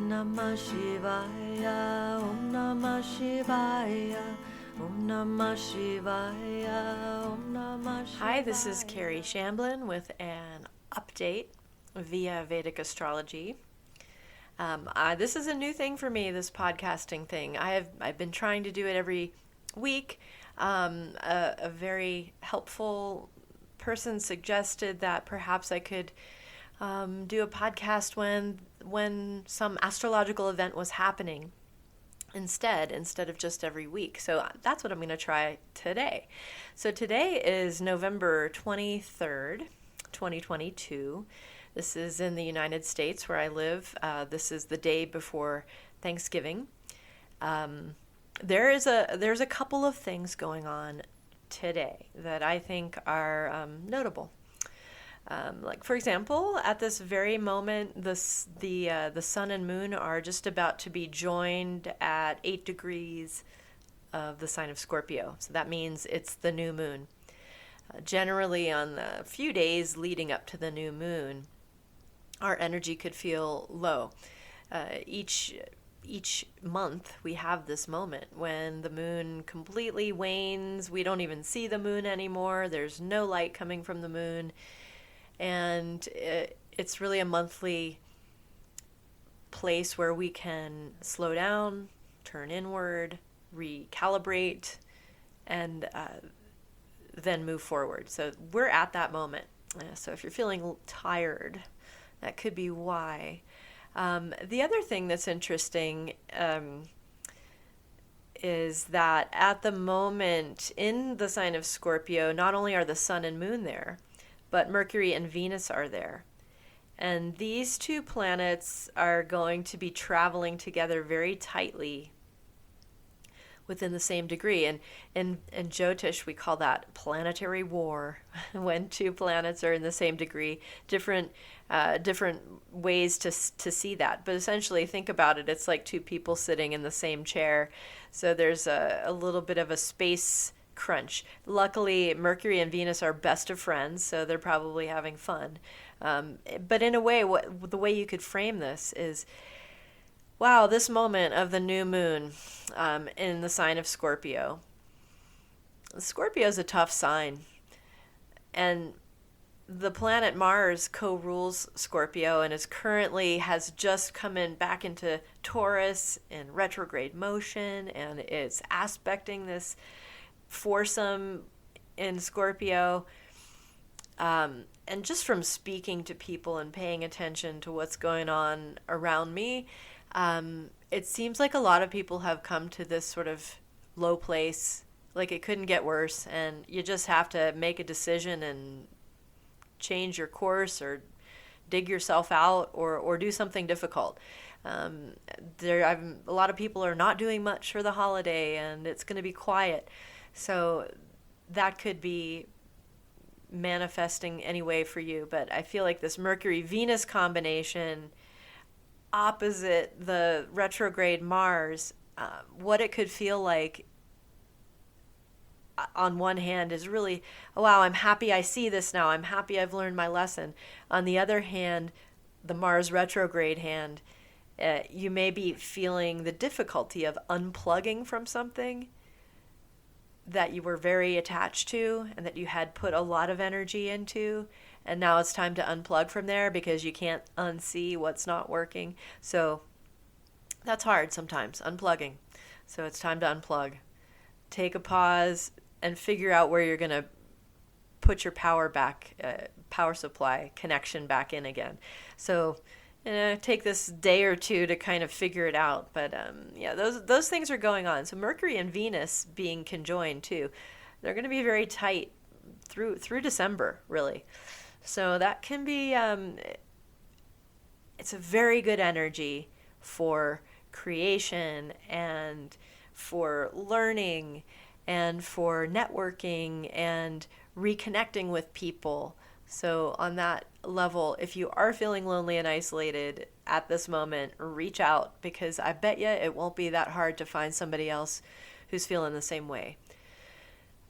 Om Namah Shivaya, Om Namah Shivaya, Om Namah Shivaya, Om Namah Shivaya. Hi, this is Kerry Shamblin with an update via Vedic Astrology. This is a new thing for me, this podcasting thing. I've been trying to do it every week. A very helpful person suggested that perhaps I could do a podcast when some astrological event was happening instead of just every week. So that's what I'm going to try today. So today is November 23rd, 2022. This is in the United States where I live. This is the day before Thanksgiving. There's a couple of things going on today that I think are notable. Like, for example, at this very moment, the sun and moon are just about to be joined at 8 degrees of the sign of Scorpio. So that means it's the new moon. Generally, on the few days leading up to the new moon, our energy could feel low. Each month we have this moment when the moon completely wanes. We don't even see the moon anymore. There's no light coming from the moon. And it's really a monthly place where we can slow down, turn inward, recalibrate, and then move forward. So we're at that moment. So if you're feeling tired, that could be why. The other thing that's interesting is that at the moment in the sign of Scorpio, not only are the sun and moon there, but Mercury and Venus are there. And these two planets are going to be traveling together very tightly within the same degree. And in Jyotish, we call that planetary war, when two planets are in the same degree. Different ways to see that. But essentially, think about it. It's like two people sitting in the same chair. So there's a little bit of a space crunch. Luckily, Mercury and Venus are best of friends, so they're probably having fun. But in a way, the way you could frame this is, wow, this moment of the new moon in the sign of Scorpio. Scorpio is a tough sign. And the planet Mars co-rules Scorpio and has just come back into Taurus in retrograde motion, and it's aspecting this foursome in Scorpio. And just from speaking to people and paying attention to what's going on around me, it seems like a lot of people have come to this sort of low place, like it couldn't get worse, and you just have to make a decision and change your course or dig yourself out or do something difficult. A lot of people are not doing much for the holiday, and it's going to be quiet. So that could be manifesting anyway for you. But I feel like this Mercury-Venus combination opposite the retrograde Mars, what it could feel like on one hand is really, oh, wow, I'm happy I see this now. I'm happy I've learned my lesson. On the other hand, the Mars retrograde hand, you may be feeling the difficulty of unplugging from something that you were very attached to and that you had put a lot of energy into, and now it's time to unplug from there because you can't unsee what's not working. So that's hard sometimes, unplugging. So it's time to unplug. Take a pause and figure out where you're going to put your power supply connection back in again. So take this day or two to kind of figure it out. But those things are going on. So Mercury and Venus being conjoined too, they're going to be very tight through December, really. So that can be, it's a very good energy for creation and for learning and for networking and reconnecting with people. So on that level, if you are feeling lonely and isolated at this moment, reach out, because I bet you it won't be that hard to find somebody else who's feeling the same way.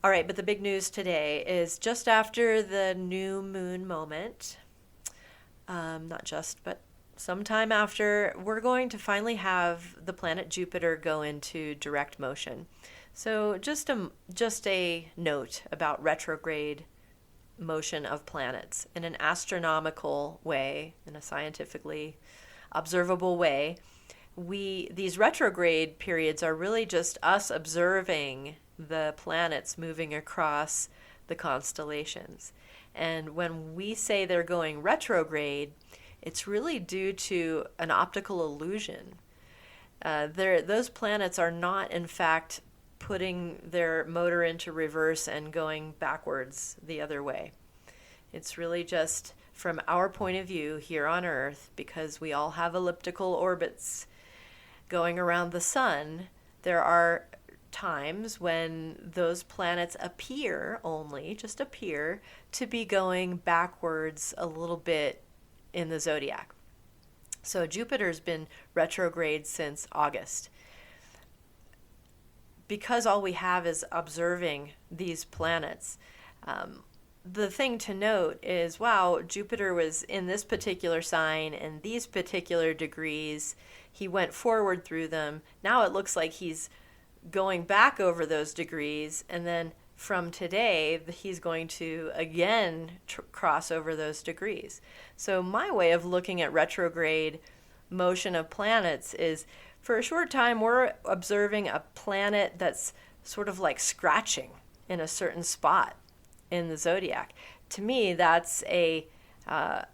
All right, but the big news today is just after the new moon moment, not just, but sometime after, we're going to finally have the planet Jupiter go into direct motion. So just a note about retrograde motion of planets in an astronomical way, in a scientifically observable way. These retrograde periods are really just us observing the planets moving across the constellations. And when we say they're going retrograde, it's really due to an optical illusion. Those planets are not, in fact, putting their motor into reverse and going backwards the other way. It's really just from our point of view here on Earth, because we all have elliptical orbits going around the sun, there are times when those planets just appear to be going backwards a little bit in the zodiac. So Jupiter's been retrograde since August. Because all we have is observing these planets, the thing to note is, wow, Jupiter was in this particular sign and these particular degrees. He went forward through them. Now it looks like he's going back over those degrees, and then from today, he's going to again cross over those degrees. So my way of looking at retrograde motion of planets is, for a short time, we're observing a planet that's sort of like scratching in a certain spot in the zodiac. To me, that's an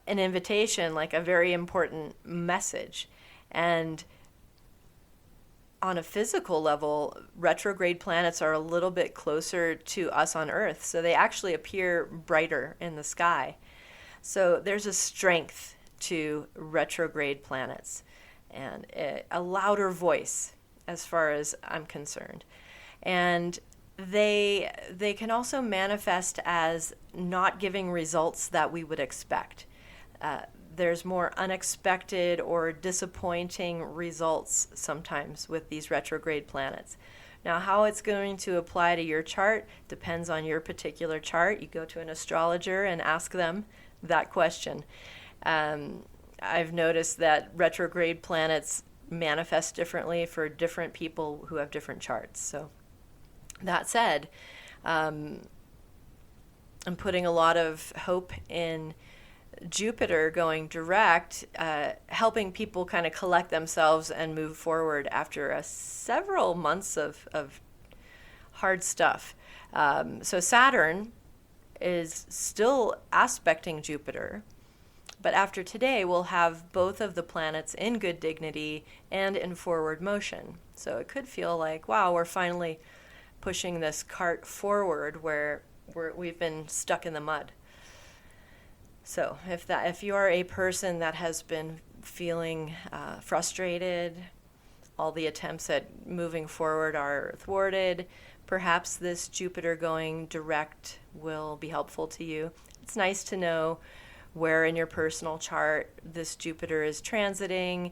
invitation, like a very important message. And on a physical level, retrograde planets are a little bit closer to us on Earth, so they actually appear brighter in the sky. So there's a strength to retrograde planets and a louder voice as far as I'm concerned. And they can also manifest as not giving results that we would expect. There's more unexpected or disappointing results sometimes with these retrograde planets. Now, how it's going to apply to your chart depends on your particular chart. You go to an astrologer and ask them that question. I've noticed that retrograde planets manifest differently for different people who have different charts. So that said, I'm putting a lot of hope in Jupiter going direct, helping people kind of collect themselves and move forward after several months of hard stuff. So Saturn is still aspecting Jupiter, but after today we'll have both of the planets in good dignity and in forward motion. So it could feel like, wow, we're finally pushing this cart forward where we've been stuck in the mud. So if you are a person that has been feeling frustrated, all the attempts at moving forward are thwarted, perhaps this Jupiter going direct will be helpful to you. It's nice to know where in your personal chart this Jupiter is transiting,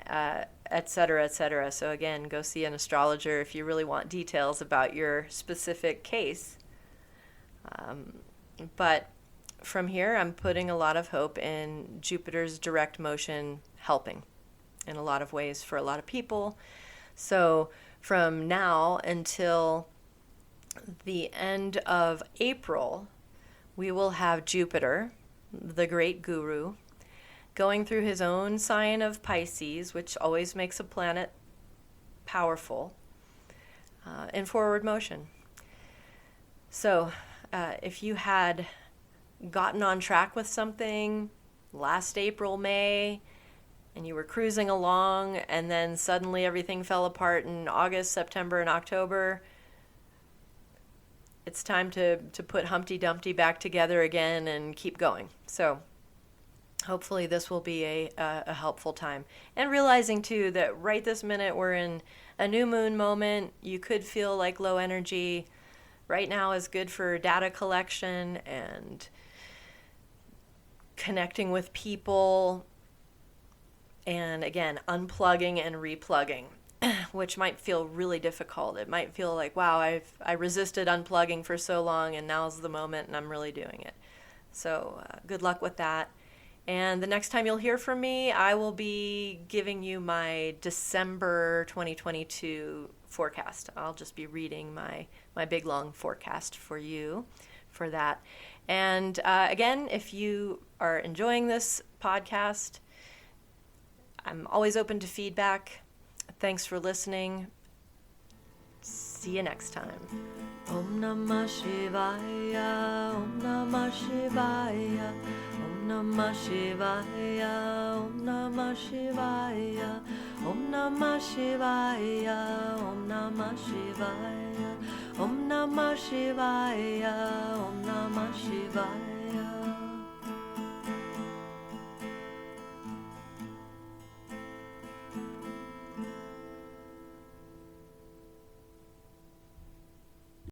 et cetera, et cetera. So again, go see an astrologer if you really want details about your specific case. But from here, I'm putting a lot of hope in Jupiter's direct motion helping in a lot of ways for a lot of people. So from now until the end of April, we will have Jupiter, the great guru, going through his own sign of Pisces, which always makes a planet powerful, in forward motion. So if you had gotten on track with something last April, May, and you were cruising along, and then suddenly everything fell apart in August, September, and October, it's time to put Humpty Dumpty back together again and keep going. So hopefully this will be a helpful time. And realizing, too, that right this minute we're in a new moon moment. You could feel like low energy. Right now is good for data collection and connecting with people. And again, unplugging and replugging, which might feel really difficult. It might feel like, wow, I resisted unplugging for so long, and now's the moment, and I'm really doing it. So good luck with that. And the next time you'll hear from me, I will be giving you my December 2022 forecast. I'll just be reading my big long forecast for you for that. And again, if you are enjoying this podcast, I'm always open to feedback. Thanks for listening. See you next time. Om Namah Shivaya, Om Namah Shivaya, Om Namah Shivaya, Om Namah Shivaya, Om Namah Shivaya, Om Namah Shivaya, Om Namah Shivaya, Om Namah Shivaya.